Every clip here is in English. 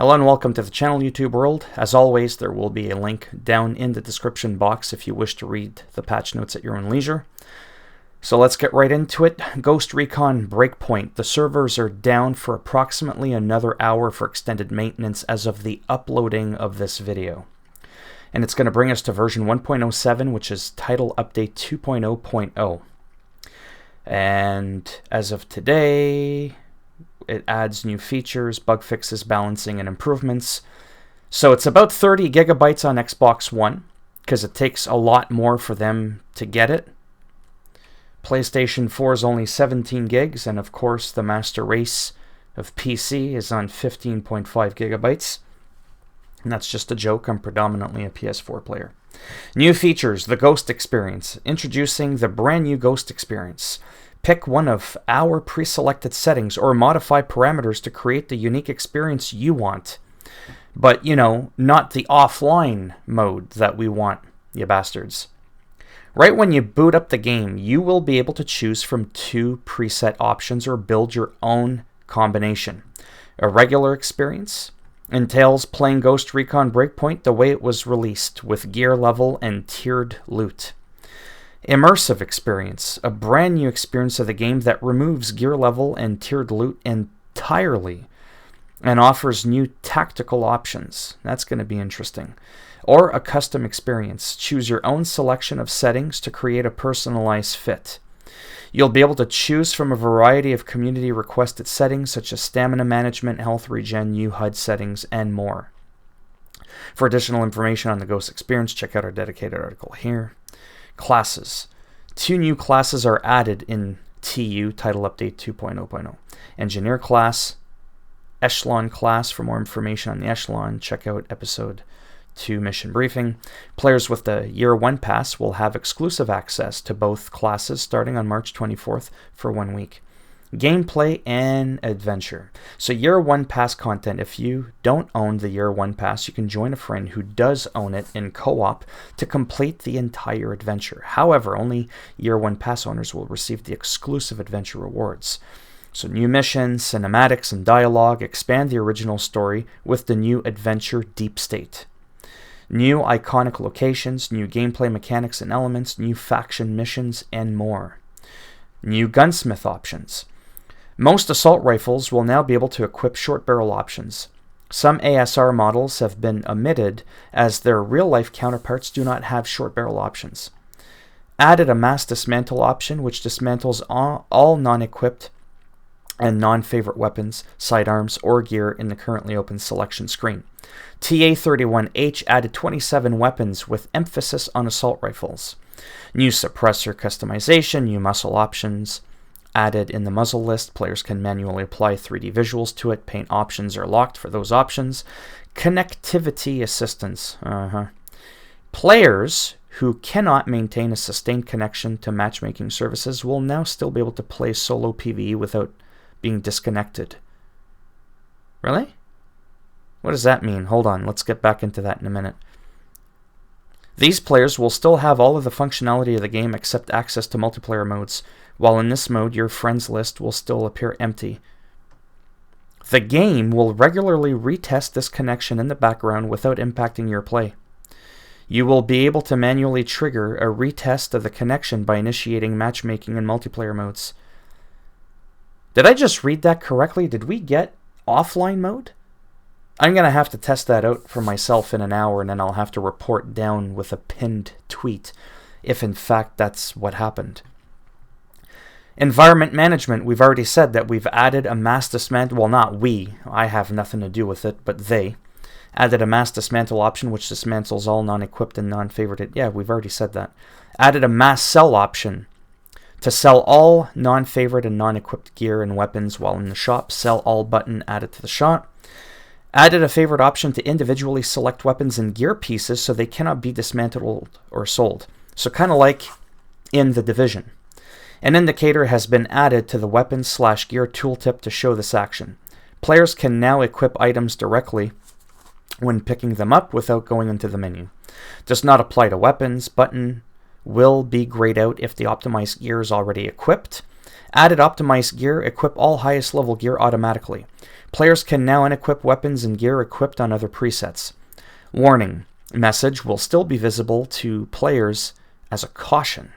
Hello and welcome to the channel, YouTube world. As always, there will be a link down in the description box if you wish to read the patch notes at your own leisure. So let's get right into it. Ghost Recon Breakpoint. The servers are down for approximately another hour for extended maintenance as of the uploading of this video. And it's going to bring us to version 1.07, which is title update 2.0.0. And as of today, it adds new features, bug fixes, balancing, and improvements. So it's about 30 gigabytes on Xbox One, because it takes a lot more for them to get it. PlayStation 4 is only 17 gigs, and of course the master race of PC is on 15.5 gigabytes. And that's just a joke, I'm predominantly a PS4 player. New features, the Ghost Experience. Introducing the brand new Ghost Experience. Pick one of our pre-selected settings or modify parameters to create the unique experience you want. But, you know, not the offline mode that we want, you bastards. Right when you boot up the game, you will be able to choose from two preset options or build your own combination. A regular experience entails playing Ghost Recon Breakpoint the way it was released, with gear level and tiered loot. Immersive experience, a brand new experience of the game that removes gear level and tiered loot entirely and offers new tactical options. That's going to be interesting. Or a custom experience. Choose your own selection of settings to create a personalized fit. You'll be able to choose from a variety of community requested settings such as stamina management, health regen, new HUD settings, and more. For additional information on the Ghost Experience, check out our dedicated article here. Classes. Two new classes are added in TU, Title Update 2.0.0. Engineer class, Echelon class. For more information on the Echelon, check out episode 2 mission briefing. Players with the Year 1 pass will have exclusive access to both classes starting on March 24th for 1 week. Gameplay and adventure. So Year 1 pass content. If you don't own the Year 1 pass, you can join a friend who does own it in co-op to complete the entire adventure. However, only Year 1 pass owners will receive the exclusive adventure rewards. So new missions, cinematics, and dialogue expand the original story with the new adventure Deep State. New iconic locations, new gameplay mechanics and elements, new faction missions, and more. New gunsmith options. Most assault rifles will now be able to equip short barrel options. Some ASR models have been omitted as their real-life counterparts do not have short barrel options. Added a mass dismantle option, which dismantles all non-equipped and non-favorite weapons, sidearms, or gear in the currently open selection screen. TA-31H added 27 weapons with emphasis on assault rifles. New suppressor customization, new muzzle options added in the muzzle list. Players can manually apply 3D visuals to it. Paint options are locked for those options. Connectivity assistance. Players who cannot maintain a sustained connection to matchmaking services will now still be able to play solo PvE without being disconnected. Really? What does that mean? Hold on, let's get back into that in a minute. These players will still have all of the functionality of the game except access to multiplayer modes, while in this mode your friends list will still appear empty. The game will regularly retest this connection in the background without impacting your play. You will be able to manually trigger a retest of the connection by initiating matchmaking in multiplayer modes. Did I just read that correctly? Did we get offline mode? I'm going to have to test that out for myself in an hour, and then I'll have to report down with a pinned tweet if in fact that's what happened. Environment management. We've already said that we've added a mass dismantle. Well, not we. I have nothing to do with it, but they added a mass dismantle option which dismantles all non-equipped and non-favorited. Yeah, we've already said that. Added a mass sell option to sell all non-favorite and non-equipped gear and weapons while in the shop. Sell all button added to the shop. Added a favorite option to individually select weapons and gear pieces so they cannot be dismantled or sold. So kind of like in The Division. An indicator has been added to the weapons/gear tooltip to show this action. Players can now equip items directly when picking them up without going into the menu. Does not apply to weapons. Button will be grayed out if the optimized gear is already equipped. Added optimized gear, equip all highest level gear automatically. Players can now unequip weapons and gear equipped on other presets. Warning message will still be visible to players as a caution.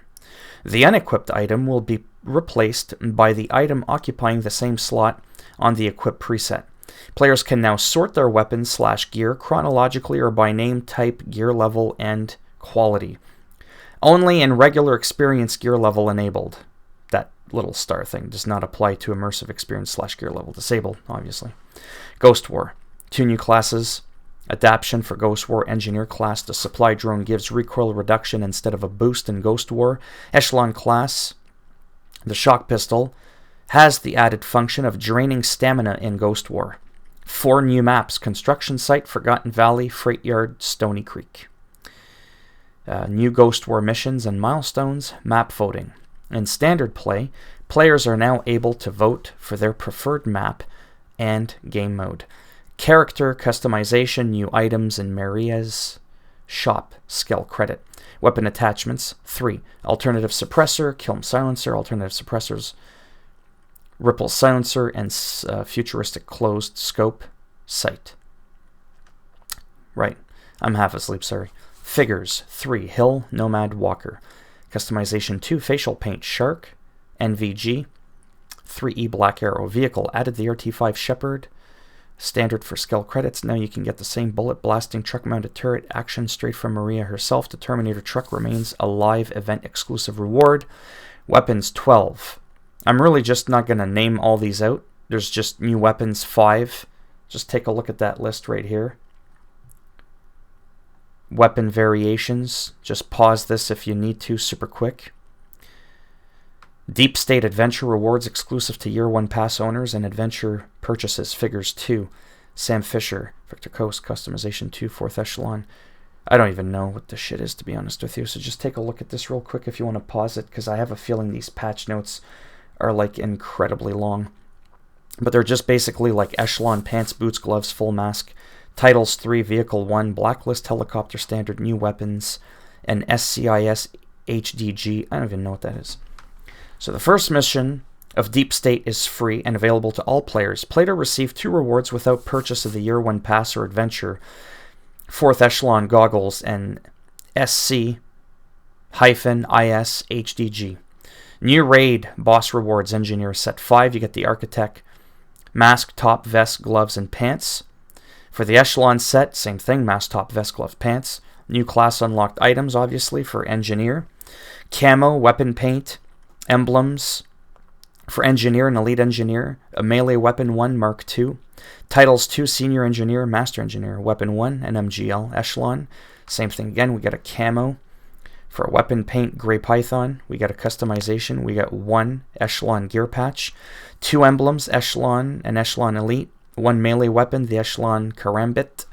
The unequipped item will be replaced by the item occupying the same slot on the equip preset. Players can now sort their weapons/gear chronologically or by name, type, gear level, and quality. Only in regular experience gear level enabled. That little star thing does not apply to immersive experience/gear level disabled, obviously. Ghost War. 2 new classes. Adaption for Ghost War Engineer class. The supply drone gives recoil reduction instead of a boost in Ghost War. Echelon class. The shock pistol has the added function of draining stamina in Ghost War. 4 new maps. Construction Site, Forgotten Valley, Freight Yard, Stony Creek. New Ghost War missions and milestones. Map voting. In standard play, players are now able to vote for their preferred map and game mode. Character customization, new items in Maria's shop, skill credit. Weapon attachments, 3. Alternative suppressor, kiln silencer, alternative suppressors, ripple silencer, and futuristic closed scope sight. Right, I'm half asleep, sorry. Figures, 3. Hill, Nomad, Walker. Customization, 2. Facial paint, Shark, NVG. 3E, Black Arrow. Vehicle, added the RT5 Shepherd. Standard for skill credits. Now you can get the same bullet blasting truck mounted turret action straight from Maria herself. The Terminator truck remains a live event exclusive reward. Weapons, 12. I'm really just not going to name all these out. There's just new weapons, 5. Just take a look at that list right here. Weapon variations. Just pause this if you need to super quick. Deep State Adventure rewards exclusive to Year 1 Pass owners and adventure purchases. Figures, 2. Sam Fisher, Victor Coast, customization 2, 4th echelon. I don't even know what this shit is, to be honest with you, so just take a look at this real quick if you want to pause it, because I have a feeling these patch notes are like incredibly long. But they're just basically like echelon, pants, boots, gloves, full mask. Titles 3, Vehicle 1, Blacklist, Helicopter Standard, New Weapons, and SCIS HDG. I don't even know what that is. So the first mission of Deep State is free and available to all players. Play to receive 2 rewards without purchase of the Year 1 Pass or Adventure. 4th Echelon Goggles and SC-IS HDG. New Raid Boss Rewards Engineer Set 5. You get the Architect Mask, Top, Vest, Gloves, and Pants. For the Echelon set, same thing. Mask, Top, Vest, Gloves, Pants. New class unlocked items, obviously, for Engineer. Camo, Weapon Paint, Emblems for Engineer and Elite Engineer. A Melee Weapon 1 Mark II. Titles 2, Senior Engineer, Master Engineer. Weapon 1 and MGL Echelon. Same thing again. We got a Camo. For a Weapon Paint Grey Python, we got a customization. We got 1 Echelon Gear Patch. 2 Emblems, Echelon and Echelon Elite. 1 Melee Weapon, the Echelon Karambit.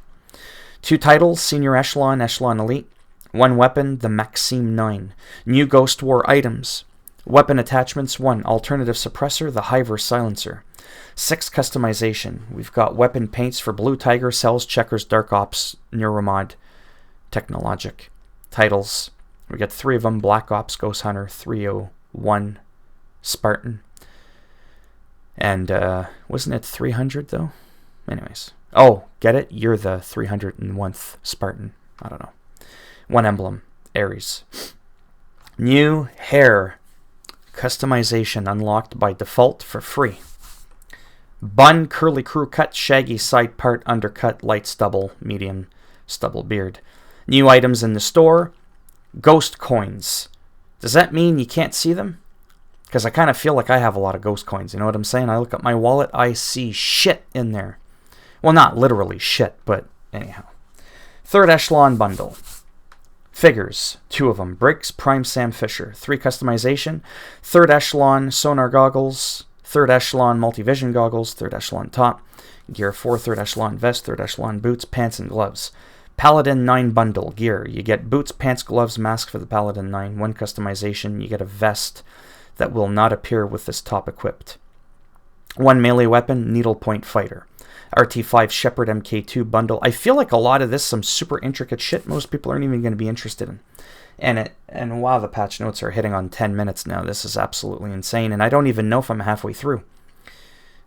2 titles, Senior Echelon, Echelon Elite. 1 weapon, the Maxime 9. New Ghost War items. Weapon attachments, 1. Alternative suppressor, the Hiver silencer. 6 customization. We've got weapon paints for Blue Tiger, Cells, Checkers, Dark Ops, Neuromod, Technologic. Titles. We got 3 of them. Black Ops, Ghost Hunter, 301, Spartan. And wasn't it 300 though? Anyways. Oh, get it? You're the 301th Spartan. I don't know. 1 emblem. Ares. New hair. Customization unlocked by default for free. Bun, curly crew cut, shaggy side part, undercut, light stubble, medium stubble beard. New items in the store. Ghost coins. Does that mean you can't see them? Because I kind of feel like I have a lot of ghost coins. You know what I'm saying? I look at my wallet, I see shit in there. Well, not literally shit, but anyhow. 3rd Echelon bundle. Figures, 2 of them. Briggs, Prime Sam Fisher. 3 customization. 3rd Echelon sonar goggles. 3rd Echelon multivision goggles. 3rd Echelon top. Gear 4, 3rd Echelon vest. 3rd Echelon boots, pants, and gloves. Paladin 9 bundle gear. You get boots, pants, gloves, mask for the Paladin 9. 1 customization. You get a vest that will not appear with this top equipped. 1 melee weapon, needlepoint fighter. RT5 Shepherd MK2 bundle. I feel like a lot of this, some super intricate shit most people aren't even going to be interested in. And wow, the patch notes are hitting on 10 minutes now. This is absolutely insane, and I don't even know if I'm halfway through.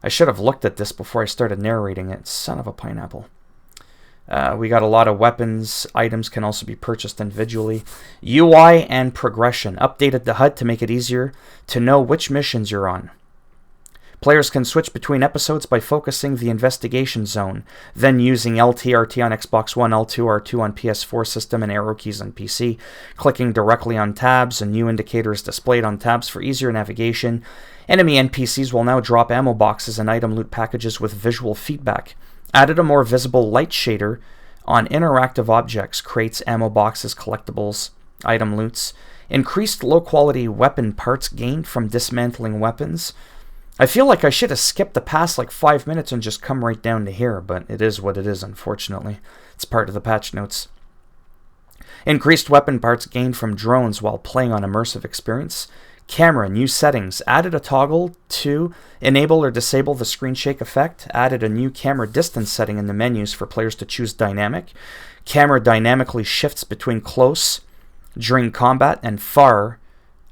I should have looked at this before I started narrating it. Son of a pineapple. We got a lot of weapons. Items can also be purchased individually. UI and progression. Updated the HUD to make it easier to know which missions you're on. Players can switch between episodes by focusing the investigation zone, then using LT/RT on Xbox One, L2/R2 on PS4 system, and arrow keys on PC. Clicking directly on tabs, a new indicator is displayed on tabs for easier navigation. Enemy NPCs will now drop ammo boxes and item loot packages with visual feedback. Added a more visible light shader on interactive objects, crates, ammo boxes, collectibles, item loots. Increased low-quality weapon parts gained from dismantling weapons. I feel like I should have skipped the past like 5 minutes and just come right down to here, but it is what it is, unfortunately. It's part of the patch notes. Increased weapon parts gained from drones while playing on immersive experience. Camera, new settings. Added a toggle to enable or disable the screen shake effect. Added a new camera distance setting in the menus for players to choose dynamic. Camera dynamically shifts between close during combat and far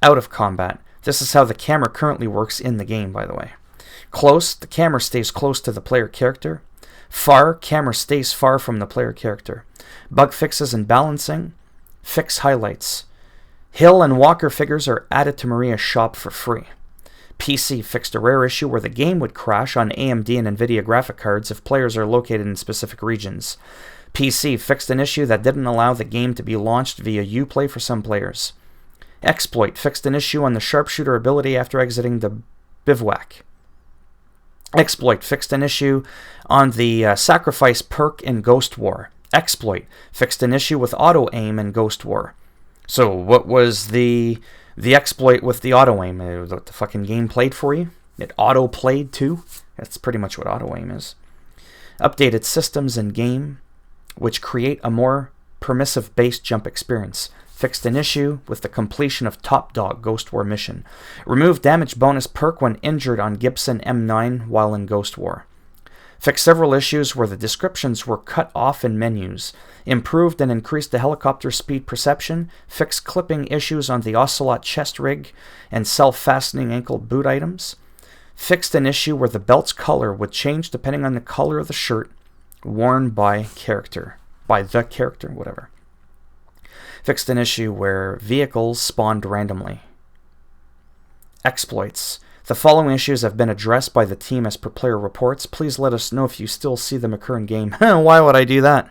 out of combat. This is how the camera currently works in the game, by the way. Close, the camera stays close to the player character. Far, camera stays far from the player character. Bug fixes and balancing. Fix highlights. Hill and Walker figures are added to Maria's shop for free. PC fixed a rare issue where the game would crash on AMD and NVIDIA graphic cards if players are located in specific regions. PC fixed an issue that didn't allow the game to be launched via Uplay for some players. Exploit fixed an issue on the sharpshooter ability after exiting the bivouac. Exploit fixed an issue on the sacrifice perk in Ghost War. Exploit fixed an issue with auto aim in Ghost War. So what was the exploit with the auto aim? The fucking game played for you? It auto played too? That's pretty much what auto aim is. Updated systems in game which create a more permissive base jump experience. Fixed an issue with the completion of Top Dog Ghost War mission. Removed damage bonus perk when injured on Gibson M9 while in Ghost War. Fixed several issues where the descriptions were cut off in menus. Improved and increased the helicopter speed perception. Fixed clipping issues on the Ocelot chest rig and self-fastening ankle boot items. Fixed an issue where the belt's color would change depending on the color of the shirt worn by the character, whatever. Fixed an issue where vehicles spawned randomly. Exploits. The following issues have been addressed by the team as per player reports. Please let us know if you still see them occur in game. Why would I do that?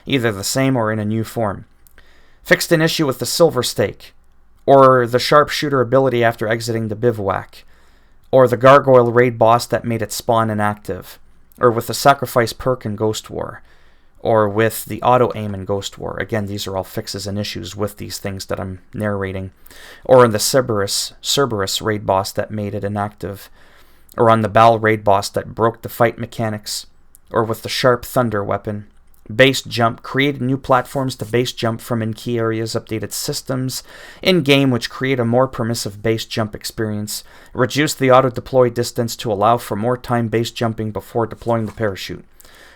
Either the same or in a new form. Fixed an issue with the silver stake, or the sharpshooter ability after exiting the bivouac, or the gargoyle raid boss that made it spawn inactive, or with the sacrifice perk in Ghost War, or with the auto aim in Ghost War. Again, these are all fixes and issues with these things that I'm narrating. Or in the Cerberus raid boss that made it inactive. Or on the Baal raid boss that broke the fight mechanics. Or with the Sharp Thunder weapon. Base jump. Created new platforms to base jump from in key areas. Updated systems in-game which create a more permissive base jump experience. Reduced the auto-deploy distance to allow for more time base jumping before deploying the parachute.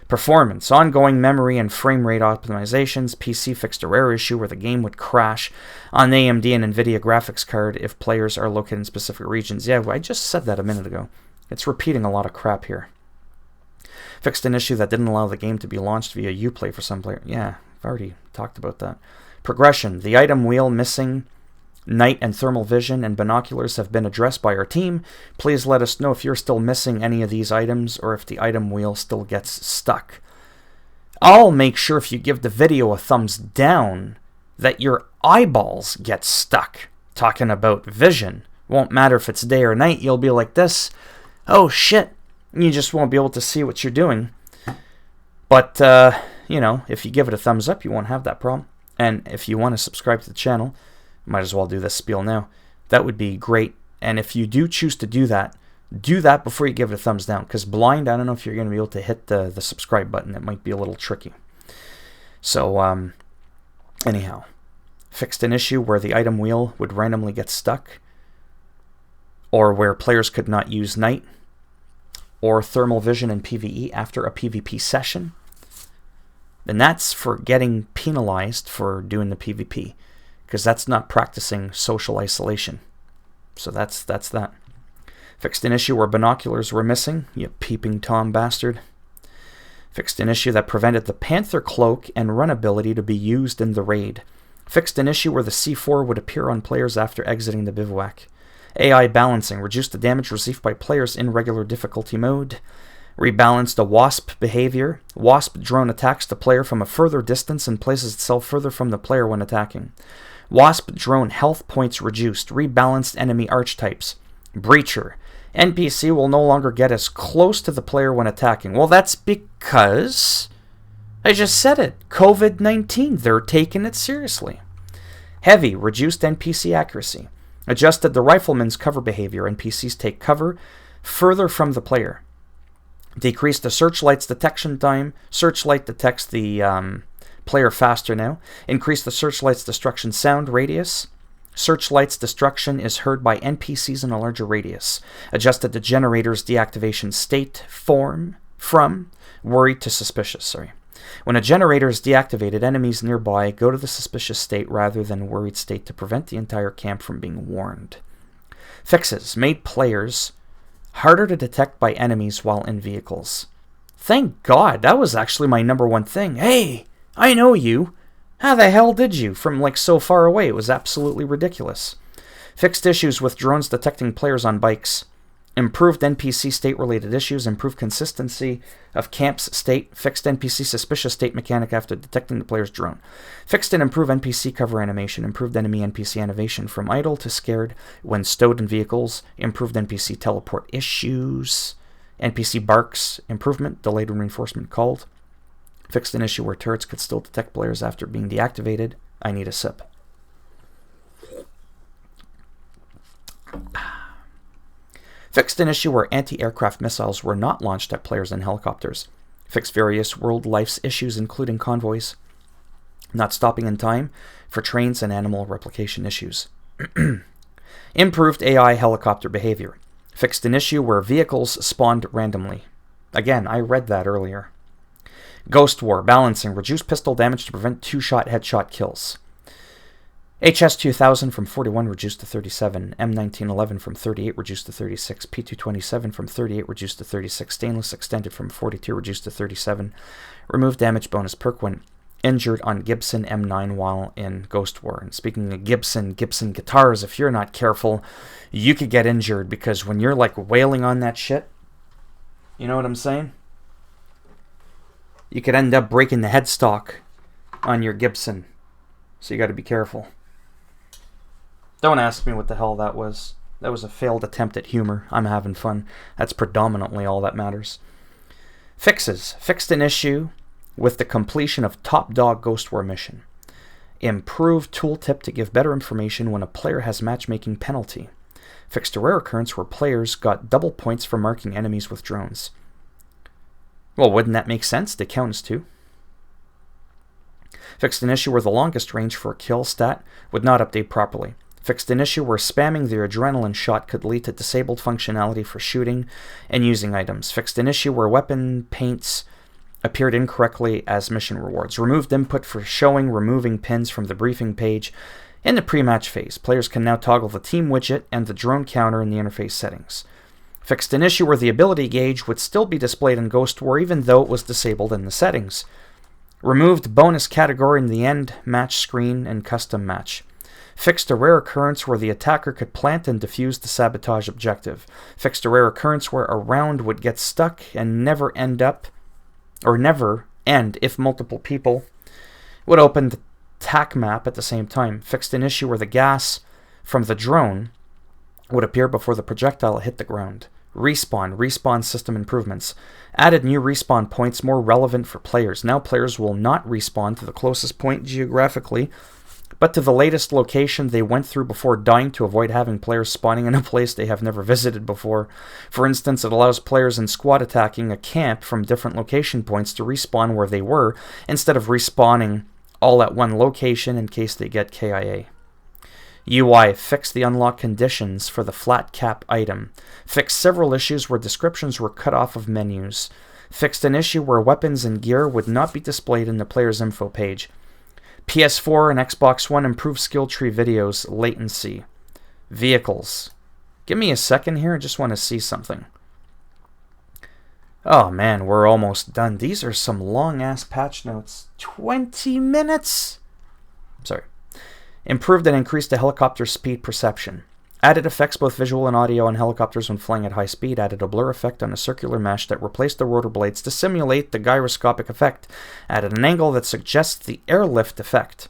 Performance, ongoing memory and frame rate optimizations. PC fixed a rare issue where the game would crash on AMD and NVIDIA graphics card if players are located in specific regions. Yeah, I just said that a minute ago. It's repeating a lot of crap here. Fixed an issue that didn't allow the game to be launched via Uplay for some players. Yeah, I've already talked about that. Progression, the item wheel missing night and thermal vision and binoculars have been addressed by our team. Please let us know if you're still missing any of these items or if the item wheel still gets stuck. I'll make sure if you give the video a thumbs down that your eyeballs get stuck. Talking about vision. Won't matter if it's day or night, you'll be like this. Oh shit. You just won't be able to see what you're doing. But, if you give it a thumbs up, you won't have that problem. And if you want to subscribe to the channel, might as well do this spiel now. That would be great. And if you do choose to do that before you give it a thumbs down. Because blind, I don't know if you're going to be able to hit the subscribe button. It might be a little tricky. So, anyhow. Fixed an issue where the item wheel would randomly get stuck. Or where players could not use night. Or thermal vision in PvE after a PvP session. And that's for getting penalized for doing the PvP. Because that's not practicing social isolation. So that's that. Fixed an issue where binoculars were missing, you peeping Tom bastard. Fixed an issue that prevented the Panther Cloak and run ability to be used in the raid. Fixed an issue where the C4 would appear on players after exiting the bivouac. AI balancing, reduced the damage received by players in regular difficulty mode. Rebalanced the Wasp behavior. Wasp drone attacks the player from a further distance and places itself further from the player when attacking. Wasp drone health points reduced. Rebalanced enemy archetypes. Breacher. NPC will no longer get as close to the player when attacking. Well, that's because I just said it. COVID-19. They're taking it seriously. Heavy. Reduced NPC accuracy. Adjusted the rifleman's cover behavior. NPCs take cover further from the player. Decreased the searchlight's detection time. Searchlight detects the player faster now. Increased the searchlight's destruction sound radius. Searchlight's destruction is heard by NPCs in a larger radius. Adjusted the generator's deactivation state from worried to suspicious. When a generator is deactivated, enemies nearby go to the suspicious state rather than worried state to prevent the entire camp from being warned. Fixes made players harder to detect by enemies while in vehicles. Thank God, that was actually my number one thing. Hey, I know you. How the hell did you? From like so far away, it was absolutely ridiculous. Fixed issues with drones detecting players on bikes. Improved NPC state-related issues. Improved consistency of camp's state. Fixed NPC suspicious state mechanic after detecting the player's drone. Fixed and improved NPC cover animation. Improved enemy NPC animation from idle to scared when stowed in vehicles. Improved NPC teleport issues. NPC barks. Improvement. Delayed reinforcement called. Fixed an issue where turrets could still detect players after being deactivated. I need a sip. Fixed an issue where anti-aircraft missiles were not launched at players in helicopters. Fixed various world life's issues, including convoys not stopping in time for trains and animal replication issues. Improved AI helicopter behavior. Fixed an issue where vehicles spawned randomly. Again, I read that earlier. Ghost War balancing. Reduced pistol damage to prevent two-shot headshot kills. HS-2000 from 41 reduced to 37. M1911 from 38 reduced to 36. P227 from 38 reduced to 36. Stainless extended from 42 reduced to 37. Removed damage bonus perk when injured on Gibson M9 while in Ghost War. And speaking of Gibson guitars, if you're not careful, you could get injured because when you're like wailing on that shit, you know what I'm saying? You could end up breaking the headstock on your Gibson. So you got to be careful. Don't ask me what the hell that was. That was a failed attempt at humor. I'm having fun. That's predominantly all that matters. Fixes. Fixed an issue with the completion of Top Dog Ghost War mission. Improved tooltip to give better information when a player has matchmaking penalty. Fixed a rare occurrence where players got double points for marking enemies with drones. Well, wouldn't that make sense? They count as two. Fixed an issue where the longest range for a kill stat would not update properly. Fixed an issue where spamming the adrenaline shot could lead to disabled functionality for shooting and using items. Fixed an issue where weapon paints appeared incorrectly as mission rewards. Removed input for showing removing pins from the briefing page in the pre-match phase. Players can now toggle the team widget and the drone counter in the interface settings. Fixed an issue where the ability gauge would still be displayed in Ghost War even though it was disabled in the settings. Removed bonus category in the end match screen and custom match. Fixed a rare occurrence where the attacker could plant and defuse the sabotage objective. Fixed a rare occurrence where a round would get stuck and never end if multiple people would open the TAC map at the same time. Fixed an issue where the gas from the drone would appear before the projectile hit the ground. Respawn system improvements. Added new respawn points more relevant for players. Now players will not respawn to the closest point geographically, but to the latest location they went through before dying to avoid having players spawning in a place they have never visited before. For instance, it allows players in squad attacking a camp from different location points to respawn where they were, instead of respawning all at one location in case they get KIA. UI, fixed the unlock conditions for the flat cap item. Fixed several issues where descriptions were cut off of menus. Fixed an issue where weapons and gear would not be displayed in the player's info page. PS4 and Xbox One improved skill tree videos latency. Vehicles. Give me a second here. I just want to see something. Oh man, we're almost done. These are some long-ass patch notes. 20 minutes? Sorry. Improved and increased the helicopter speed perception. Added effects both visual and audio on helicopters when flying at high speed. Added a blur effect on a circular mesh that replaced the rotor blades to simulate the gyroscopic effect. Added an angle that suggests the airlift effect.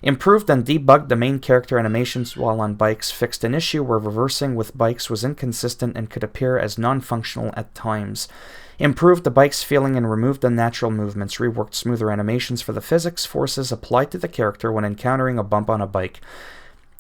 Improved and debugged the main character animations while on bikes. Fixed an issue where reversing with bikes was inconsistent and could appear as non-functional at times. Improved the bike's feeling and removed unnatural movements. Reworked smoother animations for the physics forces applied to the character when encountering a bump on a bike.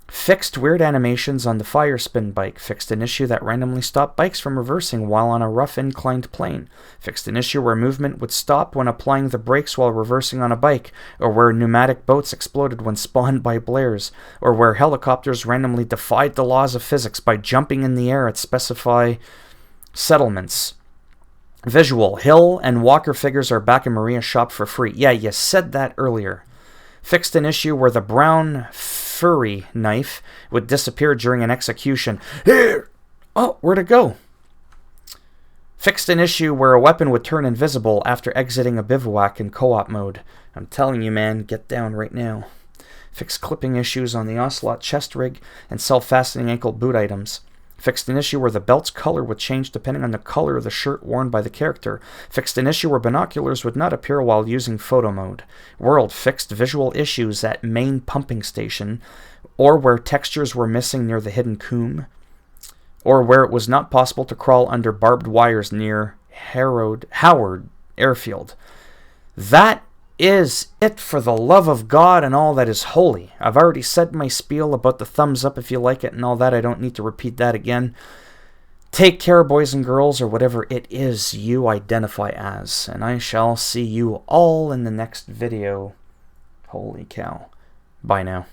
Fixed weird animations on the fire spin bike. Fixed an issue that randomly stopped bikes from reversing while on a rough inclined plane. Fixed an issue where movement would stop when applying the brakes while reversing on a bike, or where pneumatic boats exploded when spawned by blares, or where helicopters randomly defied the laws of physics by jumping in the air at specified settlements. Visual. Hill and Walker figures are back in Maria's shop for free. Yeah, you said that earlier. Fixed an issue where the brown furry knife would disappear during an execution. Here! Oh, where'd it go? Fixed an issue where a weapon would turn invisible after exiting a bivouac in co-op mode. I'm telling you, man, get down right now. Fixed clipping issues on the Ocelot chest rig and self-fastening ankle boot items. Fixed an issue where the belt's color would change depending on the color of the shirt worn by the character. Fixed an issue where binoculars would not appear while using photo mode. World fixed visual issues at main pumping station, or where textures were missing near the hidden coombe, or where it was not possible to crawl under barbed wires near Howard Airfield. That is it for the love of God and all that is holy. I've already said my spiel about the thumbs up if you like it and all that. I don't need to repeat that again. Take care, boys and girls, or whatever it is you identify as. And I shall see you all in the next video. Holy cow. Bye now.